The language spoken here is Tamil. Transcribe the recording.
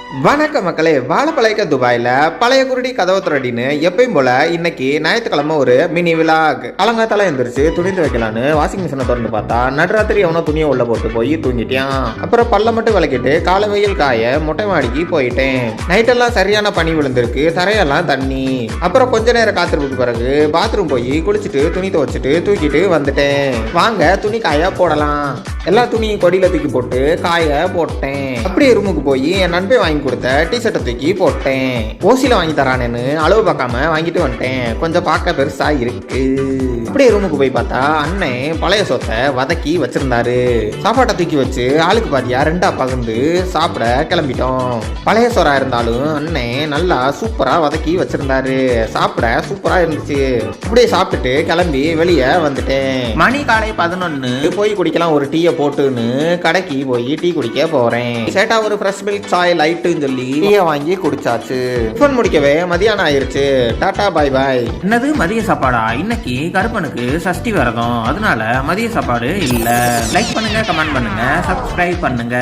வணக்க மக்களே, வாழப்பழைக்க துபாயில பழைய குருடி கதவு துறடின்னு எப்பயும் போல இன்னைக்கு ஞாயிற்றுக்கிழமை ஒரு மினி விலாக். அலங்காத்தால எந்திரிச்சு துணி துவைக்கலான்னு வாஷிங் மிஷினை திறந்து பார்த்தா நடுராத்திரி எவனோ துணியை உள்ள போட்டு போய் தூங்கிட்டான். அப்புறம் பல்ல மட்டும் விளக்கிட்டு காலை வெயில் காய மொட்டை மாடிக்கு போயிட்டேன். நைட்டெல்லாம் சரியான பனி விழுந்திருக்கு, தரையெல்லாம் தண்ணி. அப்புறம் கொஞ்ச நேரம் காத்திருப்புக்கு பிறகு பாத்ரூம் போய் குளிச்சுட்டு துணி துவைச்சிட்டு தூக்கிட்டு வந்துட்டேன். வாங்க துணி காய போடலாம். எல்லா துணியும் கொடியில தூக்கி போட்டு காய போட்டேன். அப்படியே ரூமுக்கு போய் என் நண்பே வாங்கி கொடுத்த டிஷர்ட்டை தூக்கி போட்டேன். ஓசில வாங்கி தரானேன்னு அளவு பார்க்காம வாங்கிட்டு வந்துட்டேன். கொஞ்சம் பார்க்க பெருசா இருக்கு. அப்படியே ரூமுக்கு போய் பார்த்தா அண்ணன் பழைய சோத்தை வதக்கி வச்சிருந்தாரு. சாப்பாட்டை தூக்கி வச்சு ஆளுக்கு பாதியா ரெண்டா பகிர்ந்து சாப்பிட கிளம்பிட்டோம். பழைய சோறா இருந்தாலும் அண்ணன் நல்லா சூப்பரா வதக்கி வச்சிருந்தாரு. சாப்பிட சூப்பரா இருந்துச்சு. அப்படியே சாப்பிட்டுட்டு கிளம்பி வெளியே வந்துட்டேன். மணி காலை 11 போய் குடிக்கலாம் ஒரு டீயை போட்டுன்னு கடைக்கு போய் டீ குடிக்க போறேன். சேட்டா ஒரு ஃப்ரெஷ் மில்க் சாய் லைட்டுன்னு சொல்லி டீயை வாங்கி குடிச்சாச்சு. டிஃபன் முடிக்கவே மதியானம் ஆயிருச்சு. டாடா பாய் பாய். என்னது மதிய சாப்பாடா? இன்னைக்கு கருப்பனுக்கு சஷ்டி விரதம், அதனால மதிய சாப்பாடு இல்ல. லைக் பண்ணுங்க, கமெண்ட் பண்ணுங்க, சப்ஸ்கிரைப் பண்ணுங்க.